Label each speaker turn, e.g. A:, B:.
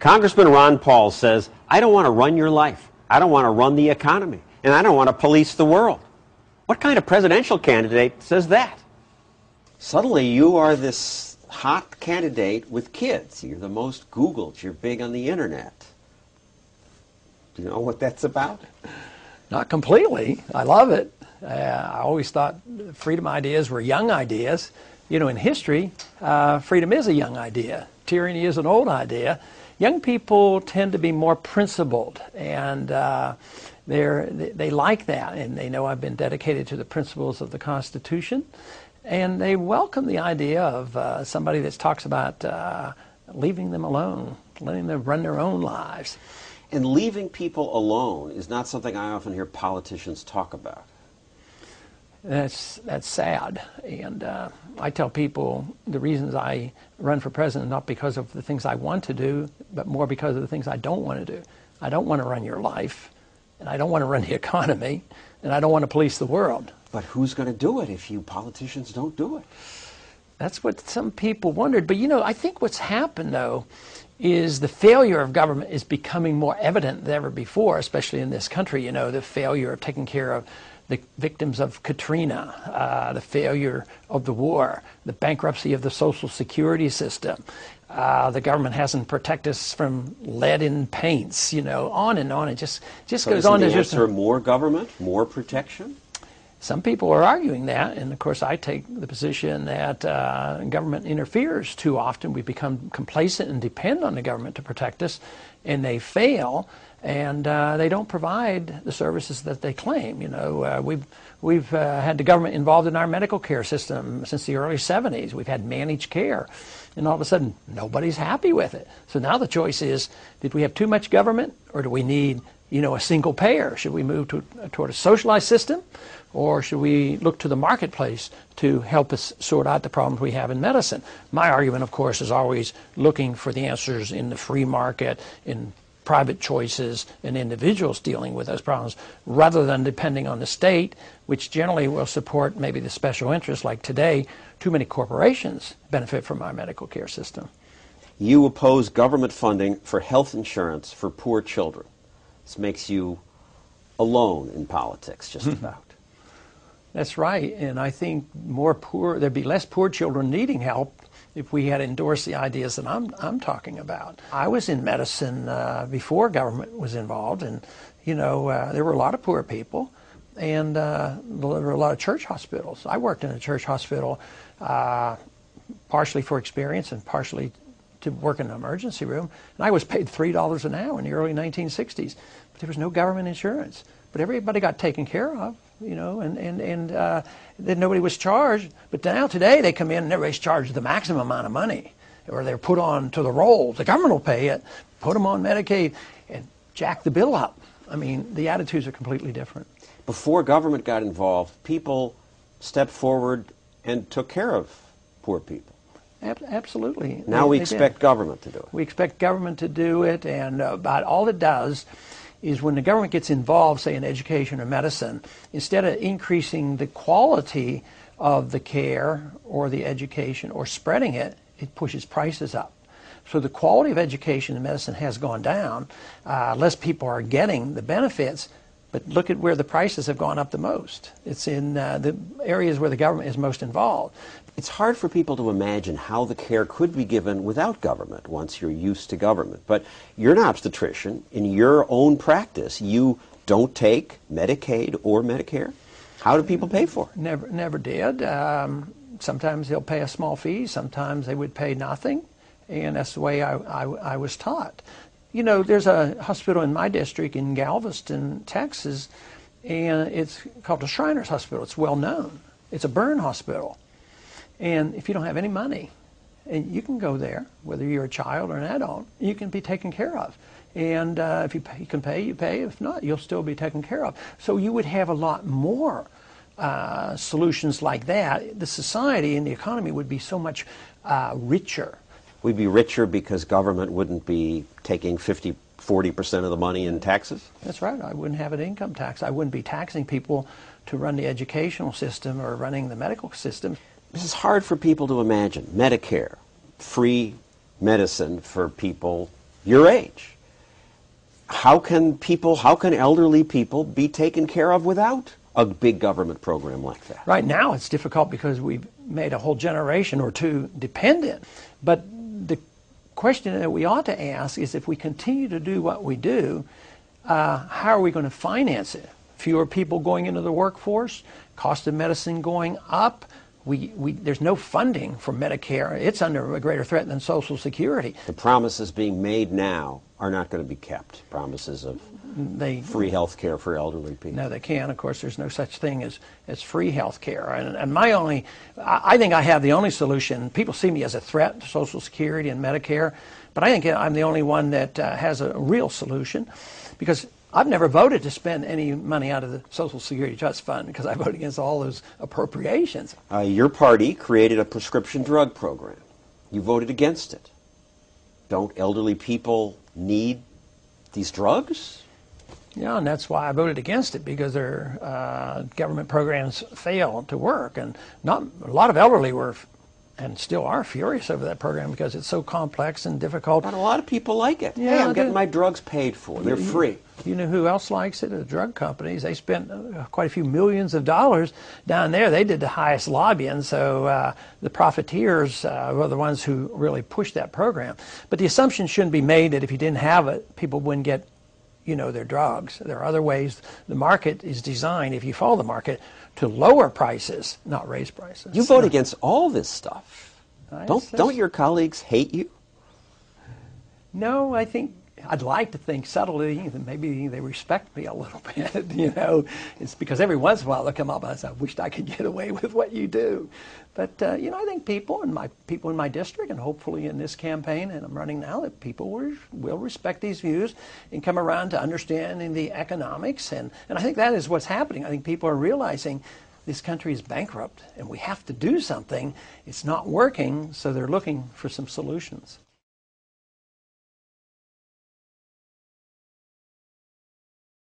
A: Congressman Ron Paul says, I don't want to run your life. I don't want to run the economy. And I don't want to police the world. What kind of presidential candidate says that? Suddenly you are this hot candidate with kids. You're the most Googled. You're big on the internet. Do you know what that's about?
B: Not completely. I love it. I always thought freedom ideas were young ideas. You know, in history, freedom is a young idea. Tyranny is an old idea. Young people tend to be more principled, and they like that, and they know I've been dedicated to the principles of the Constitution, and they welcome the idea of somebody that talks about leaving them alone, letting them run their own lives.
A: And leaving people alone is not something I often hear politicians talk about.
B: That's sad, and I tell people the reasons I run for president not because of the things I want to do, but more because of the things I don't want to do. I don't want to run your life, and I don't want to run the economy, and I don't want to police the world.
A: But who's going to do it if you politicians don't do it?
B: That's what some people wondered. But you know, I think what's happened though is the failure of government is becoming more evident than ever before, especially in this country. You know, the failure of taking care of the victims of Katrina, the failure of the war, the bankruptcy of the Social Security system. The government hasn't protected us from lead in paints, you know, on and on. It just goes on.
A: So is the answer more government, more protection?
B: Some people are arguing that, and of course I take the position that government interferes too often. We become complacent and depend on the government to protect us, and they fail, and they don't provide the services that they claim. You know, we've had the government involved in our medical care system since the early 70s. We've had managed care, and all of a sudden nobody's happy with it. So now the choice is, did we have too much government, or do we need, you know, a single payer? Should we move toward a socialized system, or should we look to the marketplace to help us sort out the problems we have in medicine? My argument, of course, is always looking for the answers in the free market, in private choices, and individuals dealing with those problems, rather than depending on the state, which generally will support maybe the special interests. Like today, too many corporations benefit from our medical care system.
A: You oppose government funding for health insurance for poor children. This makes you alone in politics, just about.
B: That's right, and I think there'd be less poor children needing help if we had endorsed the ideas that I'm talking about. I was in medicine before government was involved, and you know, there were a lot of poor people, and there were a lot of church hospitals. I worked in a church hospital partially for experience and partially to work in an emergency room, and I was paid $3 an hour in the early 1960s, but there was no government insurance. But everybody got taken care of, you know, and then nobody was charged. But now today they come in and everybody's charged the maximum amount of money, or they're put on to the rolls. The government will pay it, put them on Medicaid, and jack the bill up. I mean, the attitudes are completely different.
A: Before government got involved, people stepped forward and took care of poor people.
B: Absolutely.
A: Now we expect government to do it.
B: We expect government to do it, and about all it does is when the government gets involved, say in education or medicine, instead of increasing the quality of the care or the education or spreading it, it pushes prices up. So the quality of education and medicine has gone down. Less people are getting the benefits, but look at where the prices have gone up the most. It's in the areas where the government is most involved.
A: It's hard for people to imagine how the care could be given without government once you're used to government. But you're an obstetrician. In your own practice, you don't take Medicaid or Medicare. How do people pay for it?
B: Never did. Sometimes they'll pay a small fee. Sometimes they would pay nothing. And that's the way I was taught. You know, there's a hospital in my district in Galveston, Texas, and it's called the Shriners Hospital. It's well known. It's a burn hospital. And if you don't have any money, and you can go there, whether you're a child or an adult, you can be taken care of. And if you can pay, you pay. If not, you'll still be taken care of. So you would have a lot more solutions like that. The society and the economy would be so much richer.
A: We'd be richer because government wouldn't be taking 40% of the money in taxes?
B: That's right. I wouldn't have an income tax. I wouldn't be taxing people to run the educational system or running the medical system.
A: This is hard for people to imagine. Medicare, free medicine for people your age. How can elderly people be taken care of without a big government program like that?
B: Right now it's difficult because we've made a whole generation or two dependent. But the question that we ought to ask is, if we continue to do what we do, how are we going to finance it? Fewer people going into the workforce, cost of medicine going up. There's no funding for Medicare. It's under a greater threat than Social Security.
A: The promises being made now are not going to be kept. Promises of free health care for elderly people.
B: No, they can't. Of course, there's no such thing as free health care. And I think I have the only solution. People see me as a threat to Social Security and Medicare, but I think I'm the only one that has a real solution, because I've never voted to spend any money out of the Social Security Trust Fund, because I voted against all those appropriations.
A: Your party created a prescription drug program. You voted against it. Don't elderly people need these drugs?
B: Yeah, and that's why I voted against it, because their government programs fail to work. And a lot of elderly were, and still are, furious over that program because it's so complex and difficult.
A: But a lot of people like it.
B: Yeah,
A: hey, I'm getting my drugs paid for. They're free.
B: You know who else likes it? The drug companies. They spent quite a few millions of dollars down there. They did the highest lobbying, so the profiteers were the ones who really pushed that program. But the assumption shouldn't be made that if you didn't have it, people wouldn't get, their drugs. There are other ways. The market is designed, if you follow the market, to lower prices, not raise prices.
A: You vote against all this stuff. Don't your colleagues hate you?
B: No, I think I'd like to think subtly that maybe they respect me a little bit. It's because every once in a while they'll come up and say, I wished I could get away with what you do. But I think people in my district, and hopefully in this campaign, and I'm running now, that people will respect these views and come around to understanding the economics. And I think that is what's happening. I think people are realizing this country is bankrupt and we have to do something. It's not working, so they're looking for some solutions.